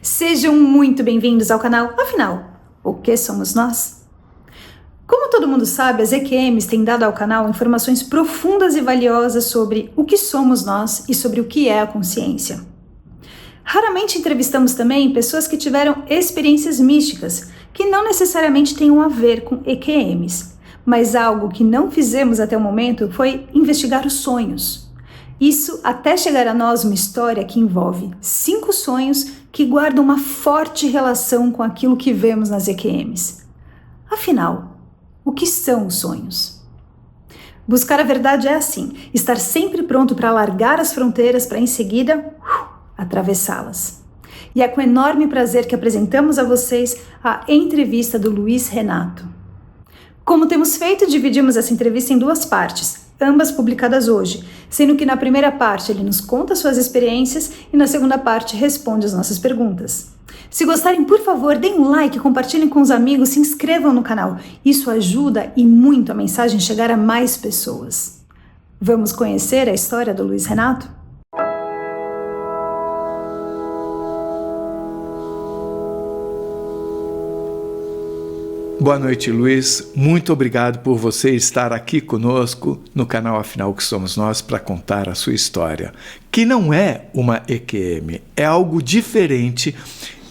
Sejam muito bem-vindos ao canal. Afinal, o que somos nós? Como todo mundo sabe, as EQMs têm dado ao canal informações profundas e valiosas sobre o que somos nós e sobre o que é a consciência. Raramente entrevistamos também pessoas que tiveram experiências místicas, que não necessariamente tenham a ver com EQMs, mas algo que não fizemos até o momento foi investigar os sonhos. Isso até chegar a nós uma história que envolve 5 sonhos que guardam uma forte relação com aquilo que vemos nas EQMs. Afinal, o que são os sonhos? Buscar a verdade é assim, estar sempre pronto para largar as fronteiras para em seguida atravessá-las. E é com enorme prazer que apresentamos a vocês a entrevista do Luiz Renato. Como temos feito, dividimos essa entrevista em 2 partes, ambas publicadas hoje, sendo que na primeira parte ele nos conta suas experiências e na segunda parte responde as nossas perguntas. Se gostarem, por favor, deem um like, compartilhem com os amigos, se inscrevam no canal. Isso ajuda e muito a mensagem chegar a mais pessoas. Vamos conhecer a história do Luiz Renato? Boa noite, Luiz. Muito obrigado por você estar aqui conosco no canal Afinal, o que somos nós, para contar a sua história, que não é uma EQM, é algo diferente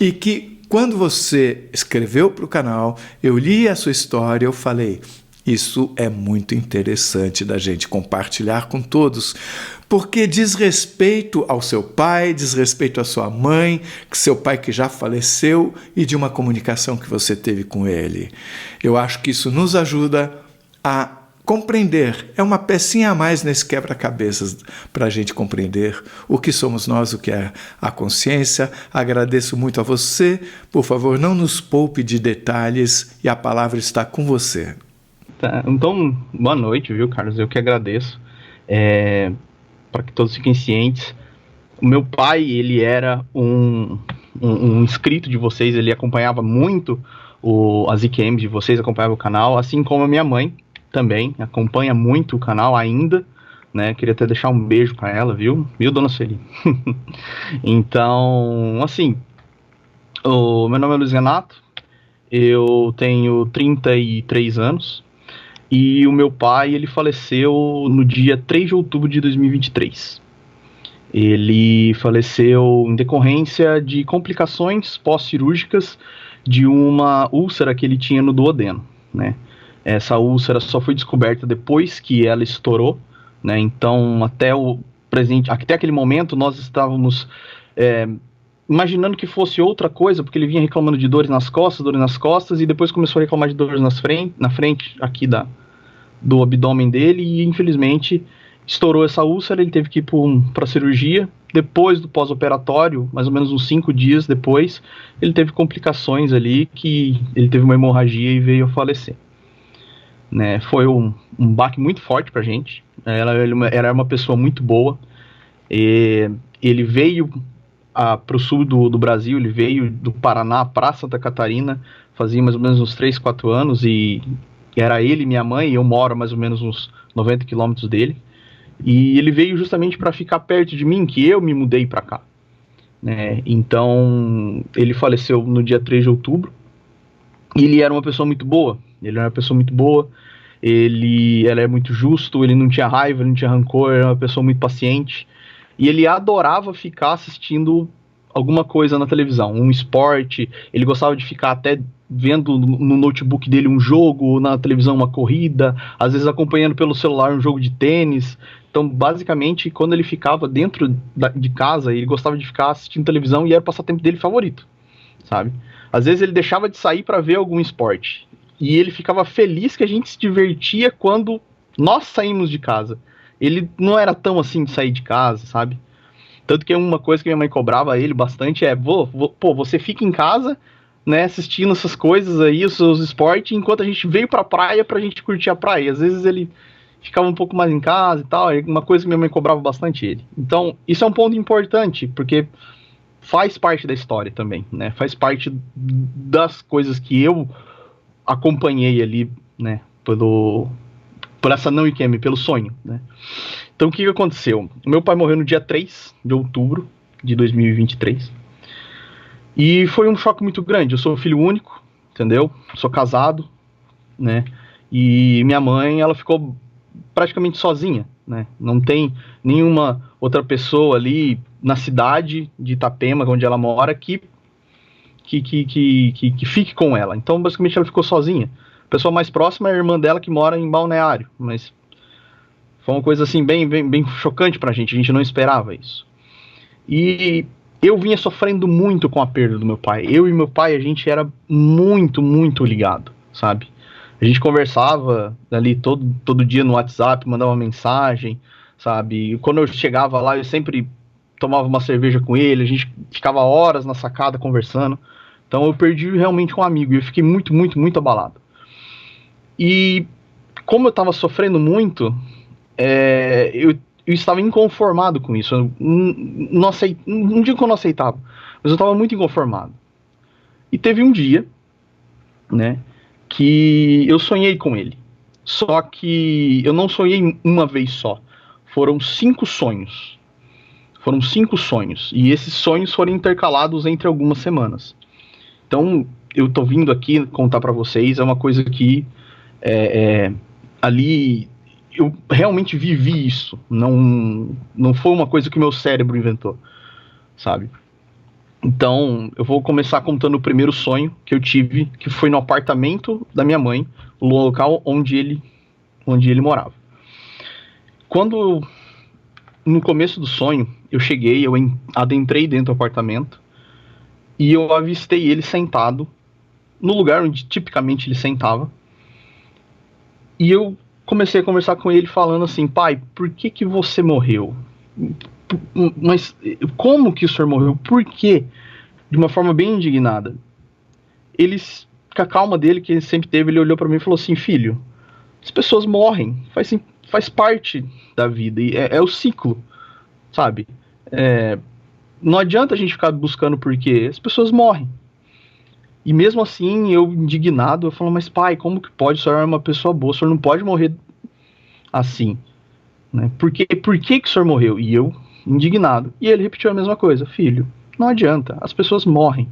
e que quando você escreveu para o canal, eu li a sua história, eu falei, isso é muito interessante da gente compartilhar com todos, porque diz respeito ao seu pai, diz respeito à sua mãe, que seu pai que já faleceu e de uma comunicação que você teve com ele. Eu acho que isso nos ajuda a compreender, é uma pecinha a mais nesse quebra-cabeças para a gente compreender o que somos nós, o que é a consciência. Agradeço muito a você, por favor, não nos poupe de detalhes e a palavra está com você. Tá, então, boa noite, viu, Carlos? Eu que agradeço. Para que todos fiquem cientes, o meu pai, ele era um inscrito de vocês, ele acompanhava muito as EQMs de vocês, acompanhava o canal, assim como a minha mãe também, acompanha muito o canal ainda, né? Queria até deixar um beijo para ela, viu, dona Sueli? Então, assim, o meu nome é Luiz Renato, eu tenho 33 anos, e o meu pai, ele faleceu no dia 3 de outubro de 2023. Ele faleceu em decorrência de complicações pós-cirúrgicas de uma úlcera que ele tinha no duodeno, né? Essa úlcera só foi descoberta depois que ela estourou, né? Então, até aquele momento, nós estávamos imaginando que fosse outra coisa, porque ele vinha reclamando de dores nas costas, e depois começou a reclamar de dores na frente aqui do abdômen dele, e infelizmente estourou essa úlcera, ele teve que ir para cirurgia. Depois do pós-operatório, mais ou menos uns 5 dias depois, ele teve complicações ali, que ele teve uma hemorragia e veio a falecer. Né? Foi um baque muito forte pra gente. Ela era uma pessoa muito boa, ele veio para o sul do Brasil, ele veio do Paraná para Santa Catarina, fazia mais ou menos uns 3, 4 anos, e era ele e minha mãe, e eu moro mais ou menos uns 90 quilômetros dele, e ele veio justamente para ficar perto de mim, que eu me mudei para cá, né? Então, ele faleceu no dia 3 de outubro, e ele era uma pessoa muito boa, ele era muito justo, ele não tinha raiva, ele não tinha rancor, era uma pessoa muito paciente, e ele adorava ficar assistindo alguma coisa na televisão, um esporte. Ele gostava de ficar até vendo no notebook dele um jogo, na televisão uma corrida, às vezes acompanhando pelo celular um jogo de tênis. Então, basicamente, quando ele ficava dentro de casa, ele gostava de ficar assistindo televisão, e era o passatempo dele favorito, sabe? Às vezes ele deixava de sair para ver algum esporte, e ele ficava feliz que a gente se divertia quando nós saímos de casa. Ele não era tão assim de sair de casa, sabe? Tanto que uma coisa que minha mãe cobrava ele bastante é, você fica em casa, né, assistindo essas coisas aí, os seus esportes, enquanto a gente veio pra praia pra gente curtir a praia. Às vezes ele ficava um pouco mais em casa e tal, é uma coisa que minha mãe cobrava bastante ele. Então, isso é um ponto importante, porque faz parte da história também, né? Faz parte das coisas que eu acompanhei ali, né, por essa não EQM, pelo sonho, né? Então, o que aconteceu? Meu pai morreu no dia 3 de outubro de 2023. E foi um choque muito grande. Eu sou filho único, entendeu? Sou casado, né? E minha mãe, ela ficou praticamente sozinha, né? Não tem nenhuma outra pessoa ali na cidade de Itapema, onde ela mora, que fique com ela. Então, basicamente, ela ficou sozinha. A pessoa mais próxima é a irmã dela, que mora em Balneário, mas foi uma coisa assim bem chocante pra gente. A gente não esperava isso. E eu vinha sofrendo muito com a perda do meu pai. Eu e meu pai, a gente era muito ligado, sabe? A gente conversava ali todo dia no WhatsApp, mandava uma mensagem, sabe? E quando eu chegava lá, eu sempre tomava uma cerveja com ele, a gente ficava horas na sacada conversando. Então eu perdi realmente um amigo e eu fiquei muito abalado. E como eu estava sofrendo muito, eu estava inconformado com isso. Eu não digo que eu não aceitava, mas eu estava muito inconformado. E teve um dia, né, que eu sonhei com ele. Só que eu não sonhei uma vez só. Foram 5 sonhos. Foram 5 sonhos. E esses sonhos foram intercalados entre algumas semanas. Então, eu tô vindo aqui contar para vocês, é uma coisa que ali eu realmente vivi isso. Não foi uma coisa que meu cérebro inventou, sabe? Então, eu vou começar contando o primeiro sonho que eu tive, que foi no apartamento da minha mãe, o local onde ele morava. No começo do sonho, eu cheguei, eu adentrei dentro do apartamento e eu avistei ele sentado no lugar onde tipicamente ele sentava. E eu comecei a conversar com ele falando assim: pai, por que você morreu? Mas como que o senhor morreu? Por quê? De uma forma bem indignada. Ele, com a calma dele que ele sempre teve, ele olhou para mim e falou assim: filho, as pessoas morrem, faz parte da vida, e é o ciclo, sabe? Não adianta a gente ficar buscando porquê, as pessoas morrem. E mesmo assim, eu indignado, eu falo: mas pai, como que pode? O senhor é uma pessoa boa, o senhor não pode morrer assim, né? Por que o senhor morreu? E eu, indignado. E ele repetiu a mesma coisa: filho, não adianta, as pessoas morrem.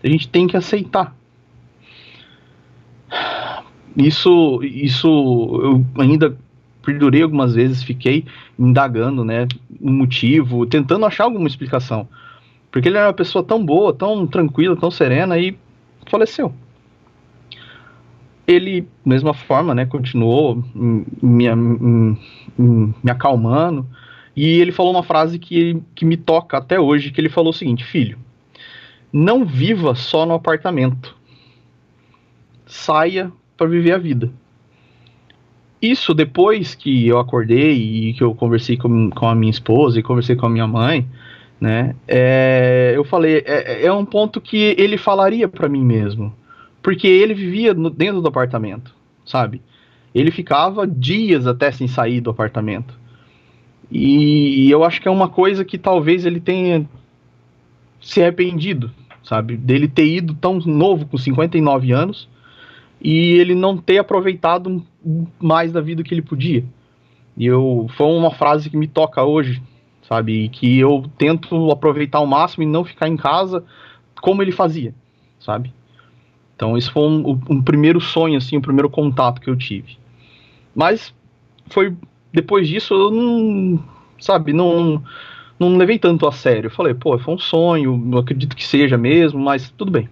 A gente tem que aceitar. Isso eu ainda perdurei algumas vezes, fiquei indagando, né, um motivo, tentando achar alguma explicação. Porque ele era uma pessoa tão boa, tão tranquila, tão serena, e faleceu. Ele, mesma forma, né, continuou me acalmando, e ele falou uma frase que me toca até hoje, que ele falou o seguinte: filho, não viva só no apartamento, saia para viver a vida. Isso depois que eu acordei e que eu conversei com a minha esposa e conversei com a minha mãe, né, eu falei, é um ponto que ele falaria para mim mesmo, porque ele vivia dentro do apartamento, sabe? Ele ficava dias até sem sair do apartamento. E eu acho que é uma coisa que talvez ele tenha se arrependido, sabe? Dele ter ido tão novo, com 59 anos, e ele não ter aproveitado mais da vida que ele podia. E foi uma frase que me toca hoje, sabe? E que eu tento aproveitar ao máximo e não ficar em casa como ele fazia, sabe? Então esse foi um primeiro sonho, assim, o primeiro contato que eu tive. Mas depois disso eu não levei tanto a sério. Eu falei, pô, foi um sonho, eu acredito que seja mesmo, mas tudo bem.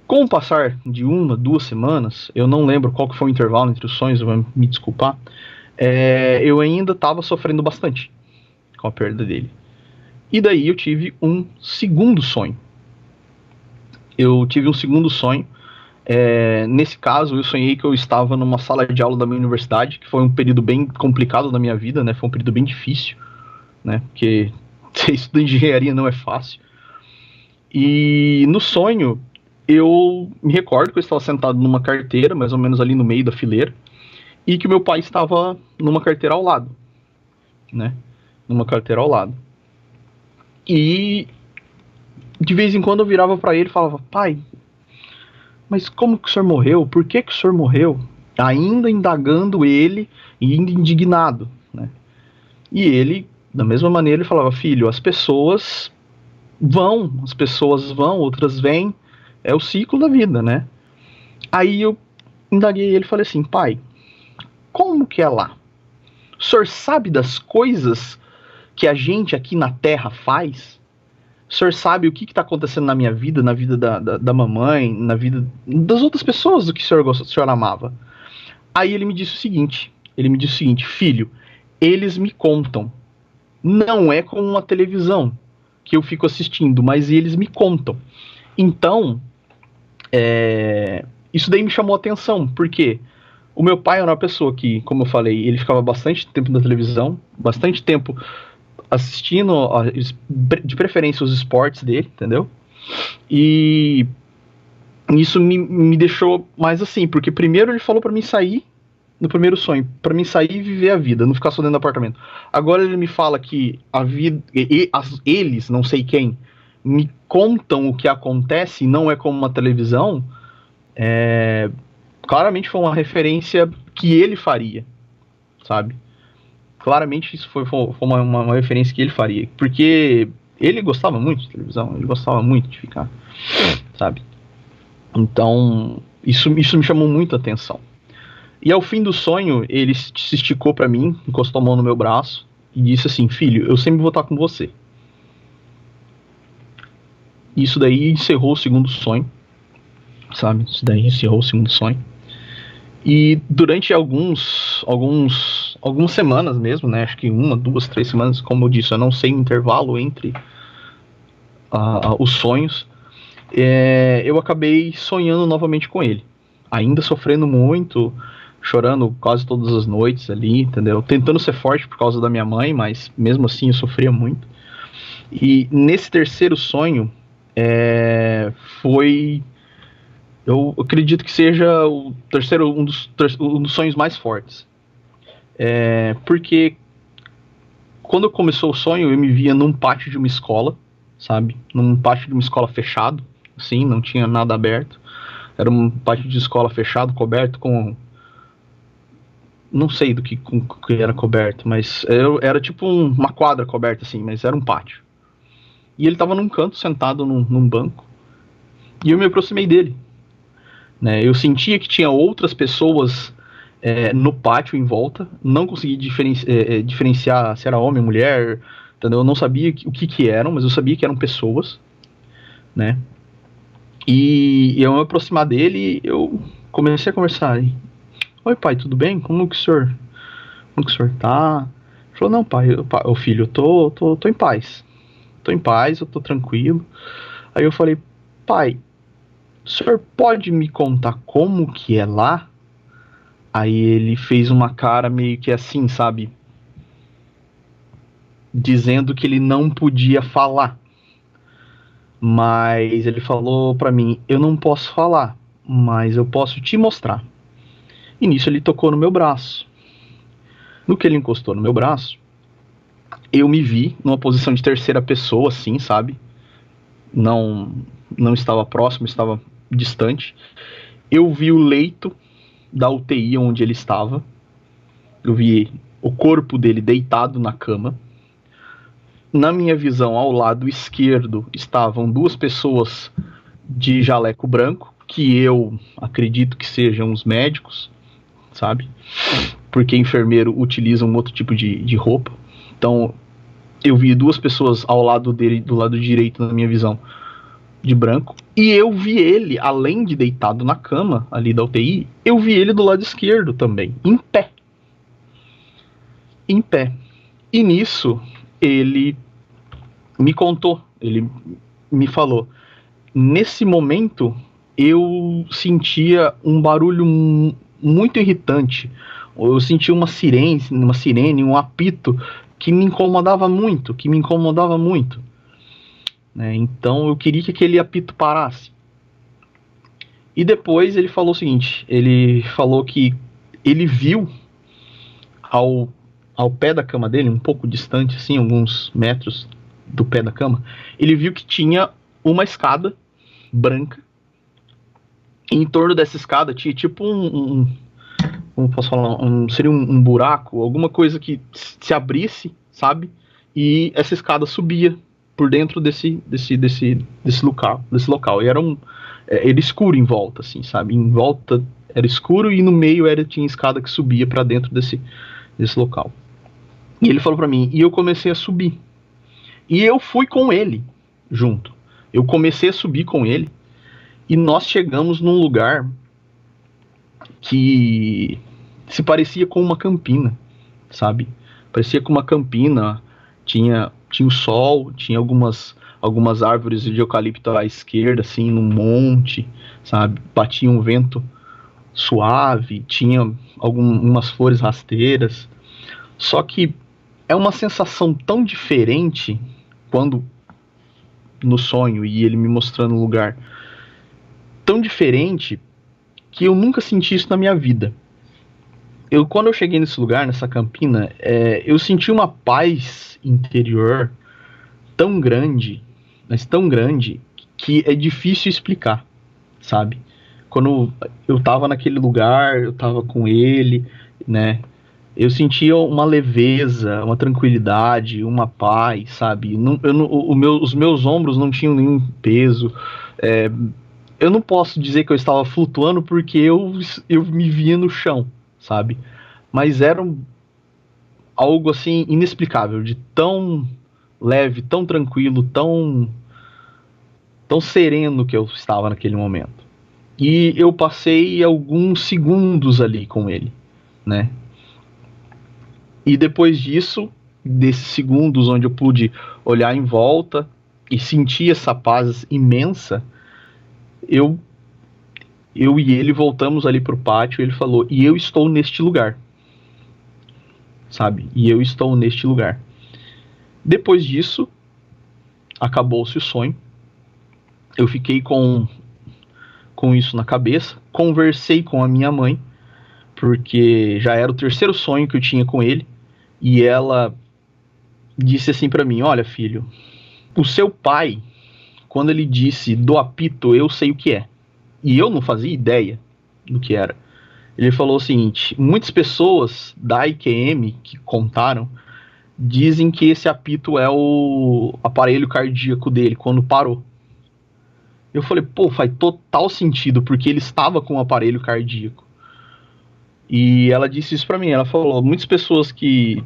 Com o passar de 1, 2 semanas, eu não lembro qual que foi o intervalo entre os sonhos, eu vou me desculpar, eu ainda estava sofrendo bastante com a perda dele. E daí eu tive um segundo sonho. Nesse caso, eu sonhei que eu estava numa sala de aula da minha universidade, que foi um período bem complicado da minha vida, né? Foi um período bem difícil, né? Porque ser estudante de engenharia não é fácil. E no sonho, eu me recordo que eu estava sentado numa carteira, mais ou menos ali no meio da fileira, e que meu pai estava numa carteira ao lado, né? Numa carteira ao lado. E de vez em quando eu virava para ele e falava: pai, mas como que o senhor morreu? Por que o senhor morreu? Ainda indagando ele e ainda indignado, né? E ele, da mesma maneira, ele falava: filho, as pessoas as pessoas vão, outras vêm, é o ciclo da vida, né? Aí eu indaguei ele e falei assim, pai, como que é lá? O senhor sabe das coisas que a gente aqui na Terra faz? O senhor sabe o que está acontecendo na minha vida, na vida da mamãe, na vida das outras pessoas do que o senhor amava? Aí ele me disse o seguinte, filho, eles me contam. Não é como uma televisão que eu fico assistindo, mas eles me contam. Então, isso daí me chamou a atenção, porque o meu pai era uma pessoa que, como eu falei, ele ficava bastante tempo na televisão, bastante tempo assistindo, de preferência, os esportes dele, entendeu? E isso me deixou mais assim, porque primeiro ele falou pra mim sair, no primeiro sonho, pra mim sair e viver a vida, não ficar só dentro do apartamento. Agora ele me fala que a vida, eles, não sei quem, me contam o que acontece e não é como uma televisão. Claramente foi uma referência que ele faria, sabe? Claramente isso foi uma referência que ele faria, porque ele gostava muito de televisão, ele gostava muito de ficar, sabe? Então, isso me chamou muito a atenção. E ao fim do sonho, ele se esticou pra mim, encostou a mão no meu braço e disse assim, filho, eu sempre vou estar com você. Isso daí encerrou o segundo sonho, sabe? Isso daí encerrou o segundo sonho. E durante algumas semanas mesmo, né? Acho que 1, 2, 3 semanas, como eu disse, eu não sei o intervalo entre os sonhos. Eu acabei sonhando novamente com ele. Ainda sofrendo muito, chorando quase todas as noites ali, entendeu? Tentando ser forte por causa da minha mãe, mas mesmo assim eu sofria muito. E nesse terceiro sonho, foi... Eu acredito que seja o terceiro, um dos sonhos mais fortes. Porque quando começou o sonho, eu me via num pátio de uma escola, sabe? Num pátio de uma escola fechado, assim, não tinha nada aberto. Era um pátio de escola fechado, coberto com... Não sei do que era coberto, mas era tipo uma quadra coberta, assim, mas era um pátio. E ele tava num canto, sentado num banco, e eu me aproximei dele. Né? Eu sentia que tinha outras pessoas no pátio em volta, não consegui diferenciar se era homem ou mulher, entendeu? Eu não sabia o que eram, mas eu sabia que eram pessoas, né? E eu me aproximar dele, eu comecei a conversar. Oi, pai, tudo bem? Como que o senhor tá? Ele falou, não, pai, filho, eu tô em paz. Tô em paz, eu tô tranquilo. Aí eu falei, pai, o senhor pode me contar como que é lá? Aí ele fez uma cara meio que assim, sabe? Dizendo que ele não podia falar. Mas ele falou pra mim, eu não posso falar, mas eu posso te mostrar. E nisso ele tocou no meu braço. No que ele encostou no meu braço, eu me vi numa posição de terceira pessoa, assim, sabe? Não estava próximo, estava distante. Eu vi o leito da UTI onde ele estava. Eu vi o corpo dele deitado na cama. Na minha visão, ao lado esquerdo, estavam 2 pessoas de jaleco branco, que eu acredito que sejam os médicos, sabe? Porque enfermeiro utiliza um outro tipo de roupa. Então, eu vi 2 pessoas ao lado dele, do lado direito, na minha visão, de branco. E eu vi ele, além de deitado na cama, ali da UTI, eu vi ele do lado esquerdo também, em pé. Em pé. E nisso, ele me contou, ele me falou, nesse momento, eu sentia um barulho muito irritante. Eu sentia uma sirene, um apito que me incomodava muito, né? Então eu queria que aquele apito parasse. E depois ele falou o seguinte, ele falou que ele viu ao pé da cama dele, um pouco distante, assim, alguns metros do pé da cama, ele viu que tinha uma escada branca. E em torno dessa escada tinha tipo como posso falar, seria um buraco, alguma coisa que se abrisse, sabe? E essa escada subia por dentro desse local. E era escuro em volta, assim, sabe? Em volta era escuro e no meio tinha escada que subia para dentro desse local. E ele falou para mim, e eu comecei a subir. E eu fui com ele junto. Eu comecei a subir com ele e nós chegamos num lugar que se parecia com uma campina, sabe? Parecia com uma campina, tinha o sol, tinha algumas árvores de eucalipto à esquerda, assim, num monte, sabe? Batia um vento suave, tinha algumas flores rasteiras. Só que é uma sensação tão diferente quando no sonho e ele me mostrando o lugar, tão diferente que eu nunca senti isso na minha vida. Quando eu cheguei nesse lugar, nessa campina, eu senti uma paz interior tão grande, mas tão grande, que é difícil explicar, sabe? Quando eu tava naquele lugar, eu tava com ele, né? Eu sentia uma leveza, uma tranquilidade, uma paz, sabe? Os meus ombros não tinham nenhum peso. Eu não posso dizer que eu estava flutuando porque eu me via no chão, sabe? Mas era algo assim inexplicável, de tão leve, tão tranquilo, tão sereno que eu estava naquele momento. E eu passei alguns segundos ali com ele, né? E depois disso, desses segundos onde eu pude olhar em volta e sentir essa paz imensa, eu e ele voltamos ali pro pátio e ele falou, e eu estou neste lugar, sabe? E eu estou neste lugar. Depois disso, acabou-se o sonho. Eu fiquei com isso na cabeça, conversei com a minha mãe, porque já era o terceiro sonho que eu tinha com ele, e ela disse assim pra mim, olha filho, o seu pai, quando ele disse do apito, eu sei o que é. E eu não fazia ideia do que era. Ele falou o seguinte, muitas pessoas da IQM que contaram, dizem que esse apito é o aparelho cardíaco dele, quando parou. Eu falei, pô, faz total sentido, porque ele estava com um aparelho cardíaco. E ela disse isso pra mim, ela falou, muitas pessoas que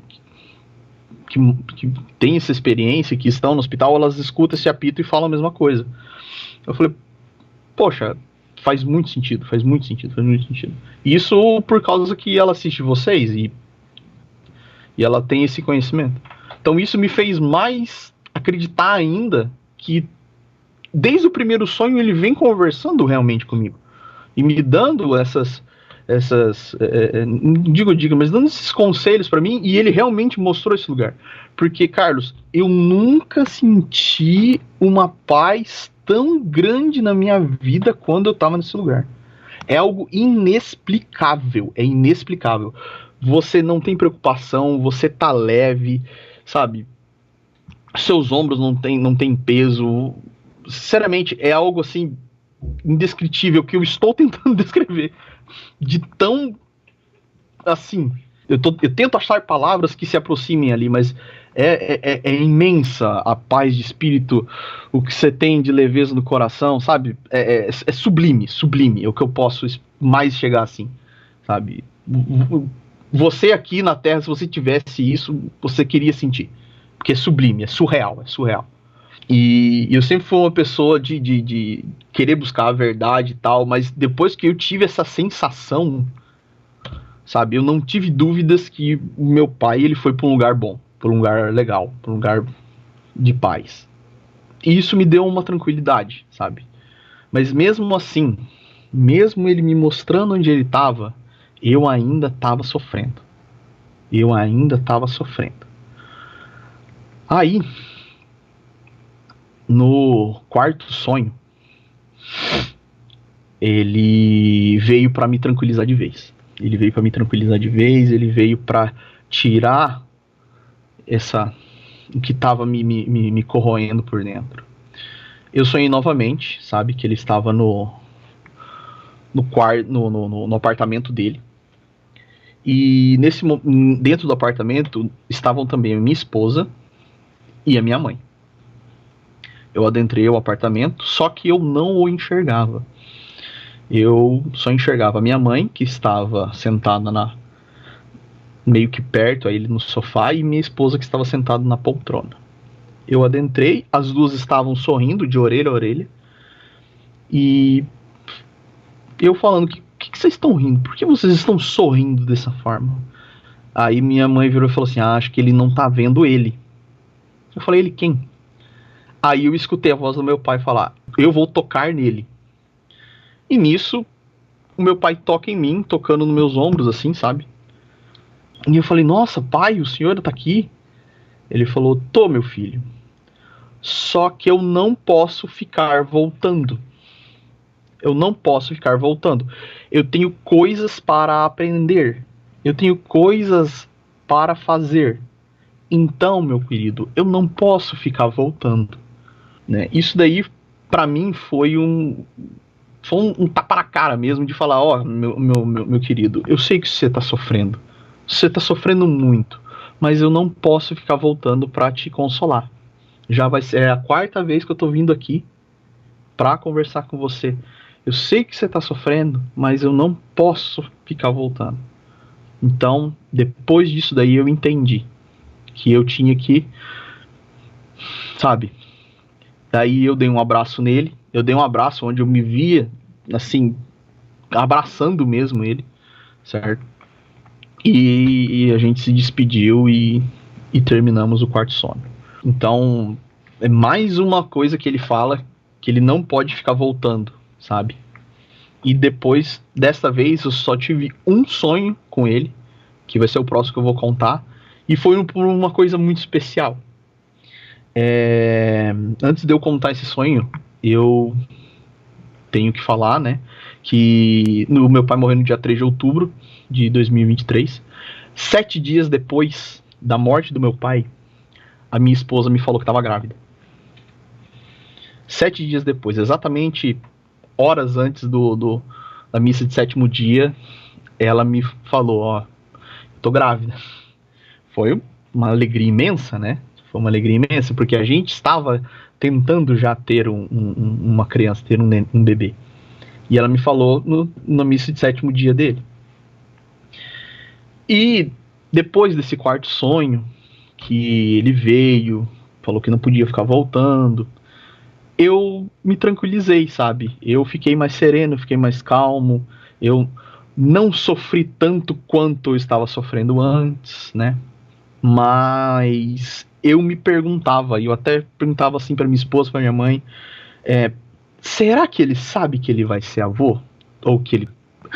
têm essa experiência, que estão no hospital, elas escutam esse apito e falam a mesma coisa. Eu falei, poxa, faz muito sentido. Isso por causa que ela assiste vocês e ela tem esse conhecimento. Então isso me fez mais acreditar ainda que desde o primeiro sonho ele vem conversando realmente comigo e me dando mas dando esses conselhos pra mim, e ele realmente mostrou esse lugar. Porque, Carlos, eu nunca senti uma paz tão grande na minha vida quando eu tava nesse lugar. É algo inexplicável, é inexplicável. Você não tem preocupação, você tá leve, sabe? Seus ombros não tem peso. Sinceramente, é algo assim indescritível que eu estou tentando descrever. De tão assim, eu tento achar palavras que se aproximem ali, mas é imensa a paz de espírito, o que você tem de leveza no coração, sabe? É sublime, é o que eu posso mais chegar assim, sabe? Você aqui na Terra, se você tivesse isso, você queria sentir, porque é sublime, é surreal. E eu sempre fui uma pessoa de querer buscar a verdade e tal, mas depois que eu tive essa sensação, sabe, eu não tive dúvidas que o meu pai, ele foi para um lugar bom, para um lugar legal, para um lugar de paz. E isso me deu uma tranquilidade, sabe? Mas mesmo assim, mesmo ele me mostrando onde ele estava, eu ainda estava sofrendo. Aí, no quarto sonho, ele veio para me tranquilizar de vez. Ele veio para tirar o que estava me corroendo por dentro. Eu sonhei novamente, sabe, que ele estava no apartamento dele. E dentro do apartamento estavam também a minha esposa e a minha mãe. Eu adentrei o apartamento, só que eu não o enxergava. Eu só enxergava a minha mãe, que estava sentada meio que perto a ele no sofá, e minha esposa, que estava sentada na poltrona. Eu adentrei, as duas estavam sorrindo de orelha a orelha, e eu falando, que vocês estão rindo? Por que vocês estão sorrindo dessa forma? Aí minha mãe virou e falou assim, acho que ele não tá vendo ele. Eu falei, ele quem? Aí eu escutei a voz do meu pai falar, eu vou tocar nele. E nisso, o meu pai toca em mim, tocando nos meus ombros, assim, sabe? E eu falei, nossa, pai, o senhor tá aqui? Ele falou, tô, meu filho. Só que eu não posso ficar voltando. Eu não posso ficar voltando. Eu tenho coisas para aprender. Eu tenho coisas para fazer. Então, meu querido, eu não posso ficar voltando. Né? Isso daí, pra mim, foi um tapa na cara mesmo, de falar, ó, meu querido, eu sei que você tá sofrendo. Você tá sofrendo muito. Mas eu não posso ficar voltando pra te consolar. Já vai ser a 4ª vez que eu tô vindo aqui pra conversar com você. Eu sei que você tá sofrendo, mas eu não posso ficar voltando. Então, depois disso daí eu entendi que eu tinha que, sabe? Daí eu dei um abraço nele. Eu dei um abraço onde eu me via, assim, abraçando mesmo ele, certo? E a gente se despediu e terminamos o quarto sono. Então, é mais uma coisa que ele fala, que ele não pode ficar voltando, sabe? E depois, dessa vez, eu só tive um sonho com ele, que vai ser o próximo que eu vou contar, e foi por uma coisa muito especial. Antes de eu contar esse sonho, eu tenho que falar, né, que o meu pai morreu no dia 3 de outubro de 2023. 7 dias depois da morte do meu pai, a minha esposa me falou que estava grávida. 7 dias depois, exatamente horas antes da missa de 7º dia, ela me falou, ó, tô grávida. Foi uma alegria imensa, né? Foi uma alegria imensa, porque a gente estava tentando já ter uma criança, ter um bebê. E ela me falou na missa de 7º dia dele. E depois desse quarto sonho, que ele veio, falou que não podia ficar voltando, eu me tranquilizei, sabe? Eu fiquei mais sereno, fiquei mais calmo, eu não sofri tanto quanto eu estava sofrendo antes, né? Mas eu me perguntava, e eu até perguntava assim para minha esposa, para minha mãe, será que ele sabe que ele vai ser avô? Ou que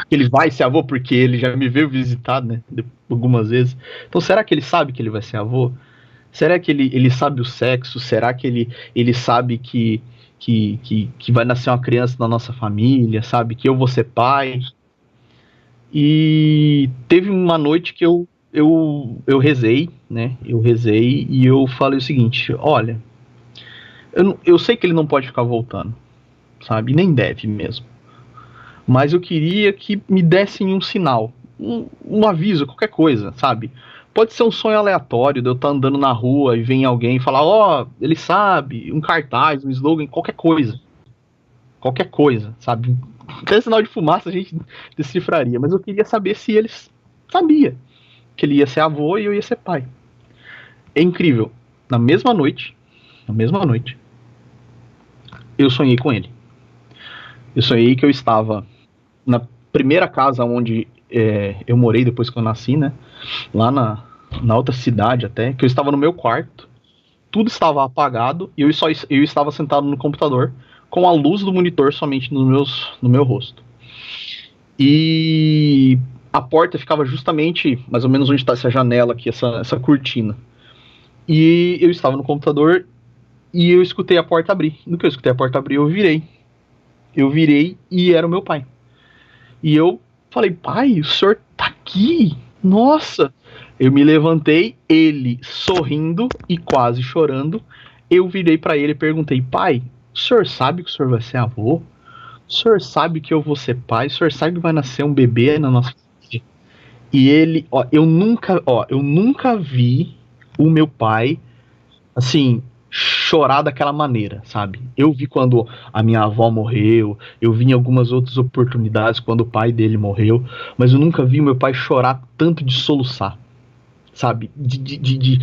ele vai ser avô, porque ele já me veio visitar, né, algumas vezes. Então, será que ele sabe que ele vai ser avô? Será que ele sabe o sexo? Será que ele sabe que vai nascer uma criança na nossa família? Sabe? Que eu vou ser pai? E teve uma noite que eu rezei, né? Eu rezei e eu falei o seguinte, olha, eu sei que ele não pode ficar voltando, sabe? Nem deve mesmo. Mas eu queria que me dessem um sinal, um aviso, qualquer coisa, sabe? Pode ser um sonho aleatório, de eu estar andando na rua e vem alguém falar, ó, ele sabe, um cartaz, um slogan, qualquer coisa. Qualquer coisa, sabe? Até sinal de fumaça a gente decifraria, mas eu queria saber se ele sabia que ele ia ser avô e eu ia ser pai. É incrível. Na mesma noite, eu sonhei com ele. Eu sonhei que eu estava na primeira casa onde eu morei depois que eu nasci, né? Lá na outra cidade até, que eu estava no meu quarto. Tudo estava apagado e eu estava sentado no computador com a luz do monitor somente no meu rosto. E a porta ficava justamente mais ou menos onde está essa janela aqui, essa cortina. E eu estava no computador e eu escutei a porta abrir. No que eu escutei a porta abrir, eu virei. Eu virei e era o meu pai. E eu falei, pai, o senhor tá aqui? Nossa! Eu me levantei, ele sorrindo e quase chorando. Eu virei pra ele e perguntei, pai, o senhor sabe que o senhor vai ser avô? O senhor sabe que eu vou ser pai? O senhor sabe que vai nascer um bebê na nossa família? E ele, eu nunca vi o meu pai, assim, chorar daquela maneira, sabe? Eu vi quando a minha avó morreu, eu vi em algumas outras oportunidades quando o pai dele morreu, mas eu nunca vi meu pai chorar tanto de soluçar, sabe? De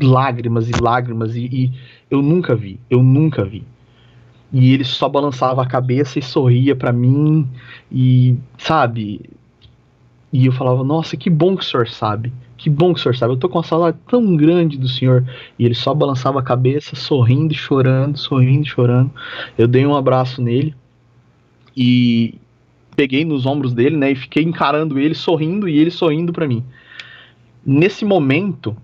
lágrimas e lágrimas, e eu nunca vi. E ele só balançava a cabeça e sorria pra mim, e, sabe? E eu falava, nossa, que bom que o senhor sabe. Que bom que o senhor sabe. Eu tô com uma saudade tão grande do senhor. E ele só balançava a cabeça, sorrindo e chorando, sorrindo e chorando. Eu dei um abraço nele e peguei nos ombros dele, né? E fiquei encarando ele, sorrindo, e ele sorrindo pra mim. Nesse momento,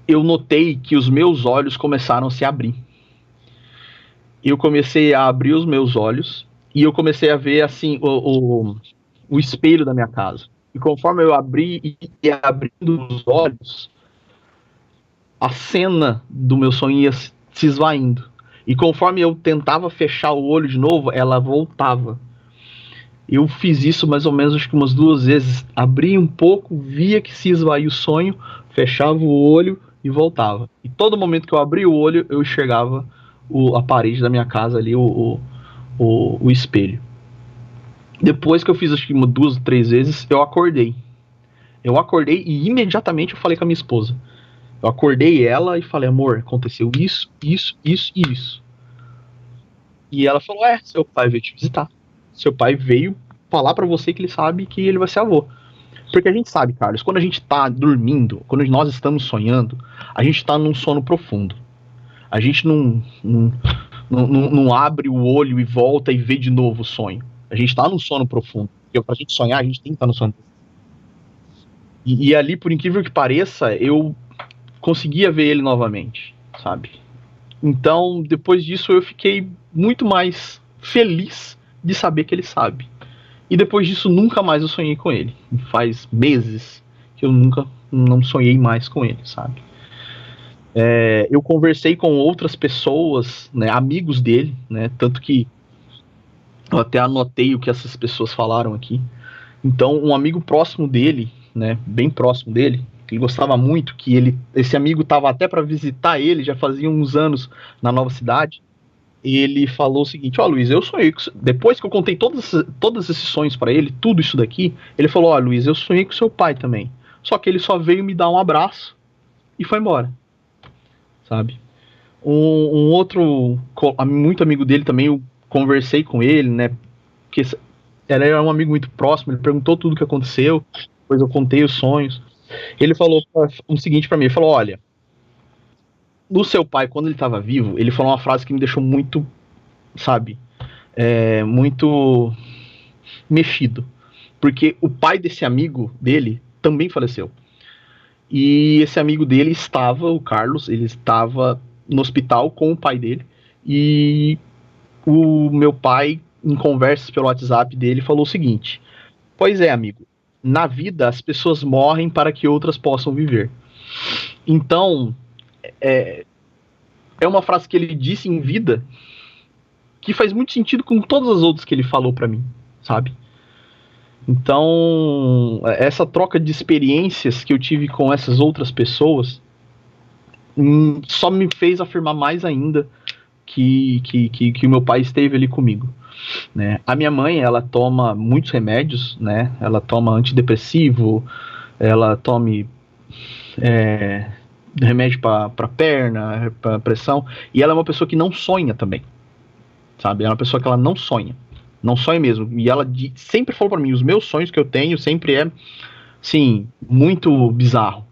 eu notei que os meus olhos começaram a se abrir. Eu comecei a abrir os meus olhos e eu comecei a ver, assim, o espelho da minha casa. E conforme eu abri e ia abrindo os olhos, a cena do meu sonho ia se esvaindo. E conforme eu tentava fechar o olho de novo, ela voltava. Eu fiz isso mais ou menos, acho que umas 2 vezes. Abria um pouco, via que se esvaía o sonho, fechava o olho e voltava. E todo momento que eu abria o olho, eu enxergava a parede da minha casa ali, o espelho. Depois que eu fiz acho que 2 ou 3 vezes, eu acordei. Eu acordei e imediatamente eu falei com a minha esposa. Eu acordei ela e falei, amor, aconteceu isso, isso, isso e isso. E ela falou, seu pai veio te visitar. Seu pai veio falar pra você que ele sabe que ele vai ser avô. Porque a gente sabe, Carlos, quando a gente tá dormindo, quando nós estamos sonhando, a gente tá num sono profundo. A gente não abre o olho e volta e vê de novo o sonho. A gente tá num sono profundo. Porque pra gente sonhar, a gente tem que estar no sono profundo. E ali, por incrível que pareça, eu conseguia ver ele novamente, sabe? Então, depois disso, eu fiquei muito mais feliz de saber que ele sabe. E depois disso, nunca mais eu sonhei com ele. Faz meses que eu não sonhei mais com ele, sabe? Eu conversei com outras pessoas, né, amigos dele, né, tanto que eu até anotei o que essas pessoas falaram aqui. Então, um amigo próximo dele, né, bem próximo dele, que ele gostava muito, que esse amigo estava até para visitar ele, já fazia uns anos na nova cidade, ele falou o seguinte, Luiz, eu sonhei, depois que eu contei todos esses sonhos para ele, tudo isso daqui, ele falou, Luiz, eu sonhei com seu pai também, só que ele só veio me dar um abraço e foi embora, sabe? Um outro, muito amigo dele também, eu conversei com ele, né, porque ele era um amigo muito próximo, ele perguntou tudo o que aconteceu, depois eu contei os sonhos, ele falou o seguinte para mim, ele falou, olha, no seu pai, quando ele estava vivo, ele falou uma frase que me deixou muito, sabe, muito mexido. Porque o pai desse amigo dele também faleceu. E esse amigo dele o Carlos, ele estava no hospital com o pai dele. E o meu pai, em conversas pelo WhatsApp dele, falou o seguinte, pois é, amigo, na vida as pessoas morrem para que outras possam viver. Então, é uma frase que ele disse em vida que faz muito sentido com todas as outras que ele falou pra mim, sabe? Então, essa troca de experiências que eu tive com essas outras pessoas só me fez afirmar mais ainda que o meu pai esteve ali comigo, né? A minha mãe, ela toma muitos remédios, né? Ela toma antidepressivo, ela toma remédio para perna, para pressão, e ela é uma pessoa que não sonha também, sabe? É uma pessoa que ela não sonha mesmo, e ela sempre falou para mim, os meus sonhos que eu tenho sempre sim, muito bizarro.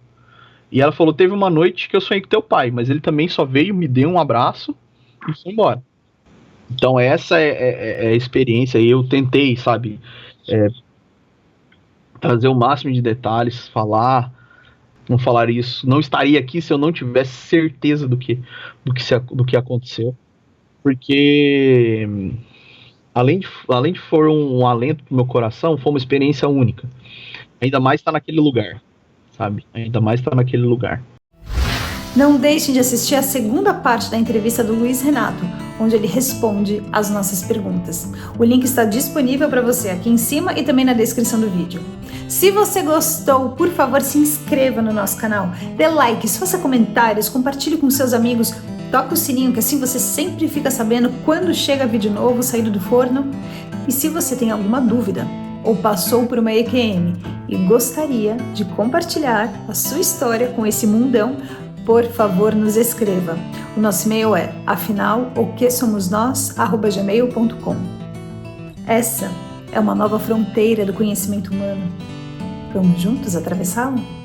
E ela falou, teve uma noite que eu sonhei com teu pai, mas ele também só veio, me deu um abraço e foi embora. Então essa é a experiência, e eu tentei, sabe, trazer o máximo de detalhes, não falaria isso, não estaria aqui se eu não tivesse certeza do que aconteceu, porque além de for um alento pro meu coração, foi uma experiência única, ainda mais estar naquele lugar, sabe, Não deixem de assistir a segunda parte da entrevista do Luiz Renato, onde ele responde às nossas perguntas. O link está disponível para você aqui em cima e também na descrição do vídeo. Se você gostou, por favor, se inscreva no nosso canal, dê likes, faça comentários, compartilhe com seus amigos, toque o sininho que assim você sempre fica sabendo quando chega vídeo novo saindo do forno. E se você tem alguma dúvida ou passou por uma EQM e gostaria de compartilhar a sua história com esse mundão, por favor, nos escreva. O nosso e-mail é afinal-o-que-somos-nós@gmail.com. Essa é uma nova fronteira do conhecimento humano. Vamos juntos atravessá-la?